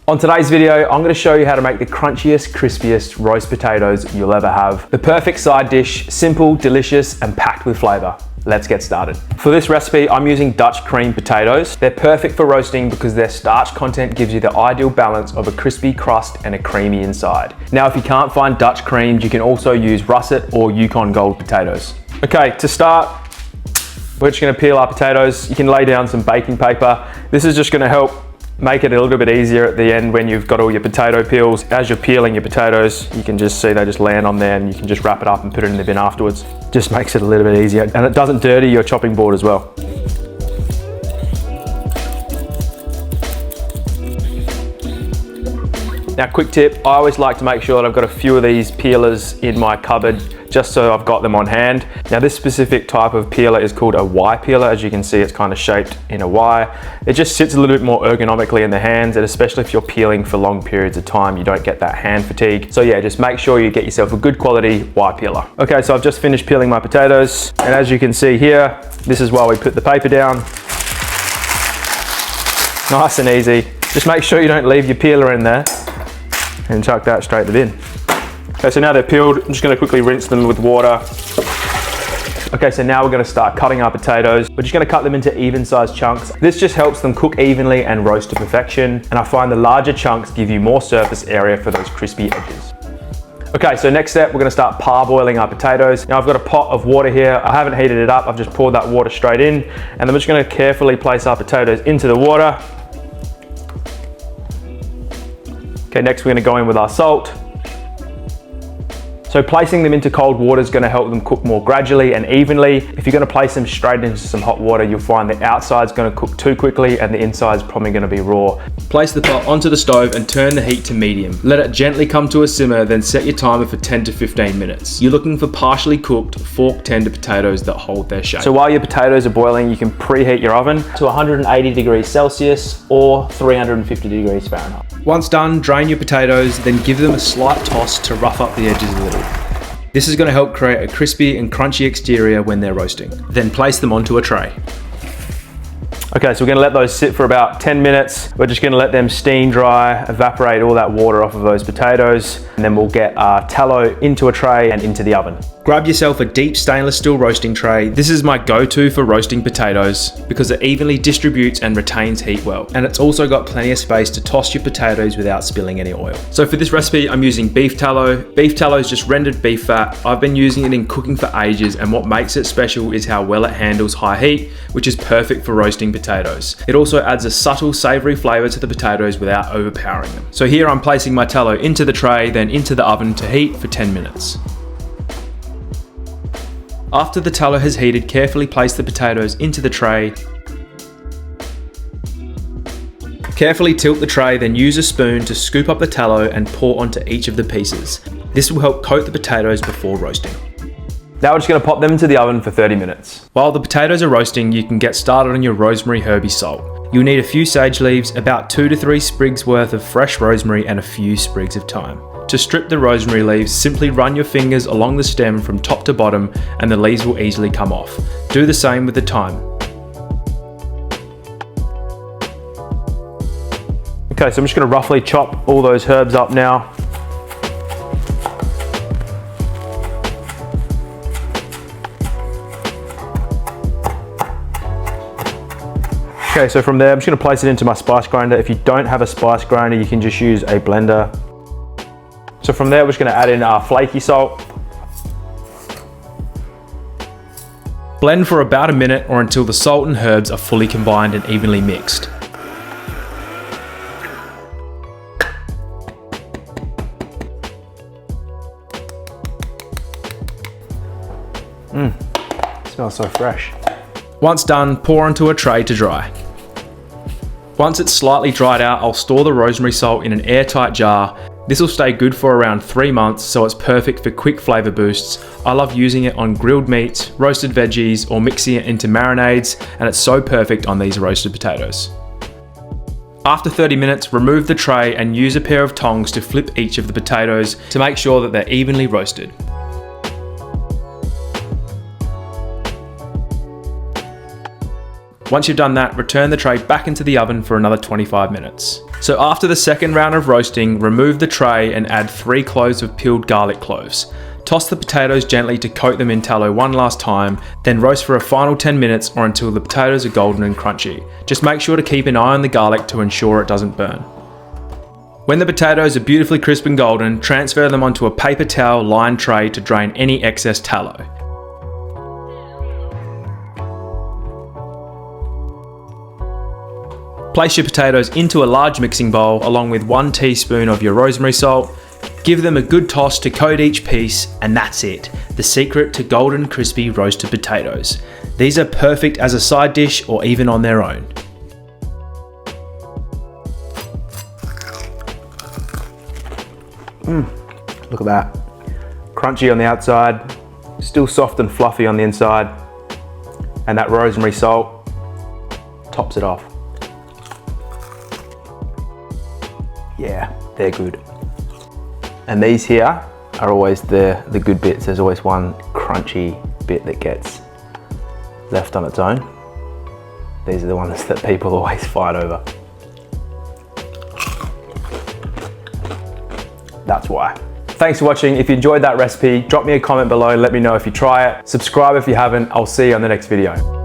On today's video, I'm going to show you how to make the crunchiest, crispiest roast potatoes you'll ever have. The perfect side dish, simple, delicious, and packed with flavour. Let's get started. For this recipe, I'm using Dutch cream potatoes. They're perfect for roasting because their starch content gives you the ideal balance of a crispy crust and a creamy inside. Now, if you can't find Dutch creams, you can also use Russet or Yukon Gold potatoes. Okay, to start, we're just going to peel our potatoes. You can lay down some baking paper. This is just going to help make it a little bit easier at the end when you've got all your potato peels. As you're peeling your potatoes, you can just see they just land on there and you can just wrap it up and put it in the bin afterwards. Just makes it a little bit easier and it doesn't dirty your chopping board as well. Now, quick tip, I always like to make sure that I've got a few of these peelers in my cupboard just so I've got them on hand. Now, this specific type of peeler is called a Y peeler. As you can see, it's kind of shaped in a Y. It just sits a little bit more ergonomically in the hands, and especially if you're peeling for long periods of time, you don't get that hand fatigue. So yeah, just make sure you get yourself a good quality Y peeler. Okay, so I've just finished peeling my potatoes, and as you can see here, this is why we put the paper down. Nice and easy. Just make sure you don't leave your peeler in there and chuck that straight in the bin. Okay, so now they're peeled, I'm just gonna quickly rinse them with water. Okay, so now we're gonna start cutting our potatoes. We're just gonna cut them into even sized chunks. This just helps them cook evenly and roast to perfection. And I find the larger chunks give you more surface area for those crispy edges. Okay, so next step, we're gonna start parboiling our potatoes. Now I've got a pot of water here. I haven't heated it up, I've just poured that water straight in. And then we're just gonna carefully place our potatoes into the water. Okay, next we're gonna go in with our salt. So placing them into cold water is gonna help them cook more gradually and evenly. If you're gonna place them straight into some hot water, you'll find the outside's gonna cook too quickly and the inside's probably gonna be raw. Place the pot onto the stove and turn the heat to medium. Let it gently come to a simmer, then set your timer for 10 to 15 minutes. You're looking for partially cooked, fork tender potatoes that hold their shape. So while your potatoes are boiling, you can preheat your oven to 180 degrees Celsius or 350 degrees Fahrenheit. Once done, drain your potatoes, then give them a slight toss to rough up the edges a little. This is going to help create a crispy and crunchy exterior when they're roasting. Then place them onto a tray. Okay, so we're going to let those sit for about 10 minutes. We're just going to let them steam dry, evaporate all that water off of those potatoes, and then we'll get our tallow into a tray and into the oven. Grab yourself a deep stainless steel roasting tray. This is my go-to for roasting potatoes because it evenly distributes and retains heat well. And it's also got plenty of space to toss your potatoes without spilling any oil. So for this recipe, I'm using beef tallow. Beef tallow is just rendered beef fat. I've been using it in cooking for ages, and what makes it special is how well it handles high heat, which is perfect for roasting potatoes. It also adds a subtle savory flavor to the potatoes without overpowering them. So here I'm placing my tallow into the tray, then into the oven to heat for 10 minutes. After the tallow has heated, carefully place the potatoes into the tray. Carefully tilt the tray, then use a spoon to scoop up the tallow and pour onto each of the pieces. This will help coat the potatoes before roasting. Now we're just going to pop them into the oven for 30 minutes. While the potatoes are roasting, you can get started on your rosemary herby salt. You'll need a few sage leaves, about 2 to 3 sprigs worth of fresh rosemary, and a few sprigs of thyme. To strip the rosemary leaves, simply run your fingers along the stem from top to bottom and the leaves will easily come off. Do the same with the thyme. Okay, so I'm just going to roughly chop all those herbs up now. Okay, so from there, I'm just going to place it into my spice grinder. If you don't have a spice grinder, you can just use a blender. So from there, we're just going to add in our flaky salt. Blend for about a minute or until the salt and herbs are fully combined and evenly mixed. Smells so fresh. Once done, pour onto a tray to dry. Once it's slightly dried out, I'll store the rosemary salt in an airtight jar. This will stay good for around 3 months, so it's perfect for quick flavour boosts. I love using it on grilled meats, roasted veggies, or mixing it into marinades, and it's so perfect on these roasted potatoes. After 30 minutes, remove the tray and use a pair of tongs to flip each of the potatoes to make sure that they're evenly roasted. Once you've done that, return the tray back into the oven for another 25 minutes. So after the second round of roasting, remove the tray and add 3 cloves of peeled garlic cloves. Toss the potatoes gently to coat them in tallow one last time, then roast for a final 10 minutes or until the potatoes are golden and crunchy. Just make sure to keep an eye on the garlic to ensure it doesn't burn. When the potatoes are beautifully crisp and golden, transfer them onto a paper towel lined tray to drain any excess tallow. Place your potatoes into a large mixing bowl along with 1 teaspoon of your rosemary salt. Give them a good toss to coat each piece, and that's it. The secret to golden crispy roasted potatoes. These are perfect as a side dish or even on their own. Look at that. Crunchy on the outside, still soft and fluffy on the inside, and that rosemary salt tops it off. Yeah, they're good. And these here are always the good bits. There's always one crunchy bit that gets left on its own. These are the ones that people always fight over. That's why. Thanks for watching. If you enjoyed that recipe, drop me a comment below. Let me know if you try it. Subscribe if you haven't. I'll see you on the next video.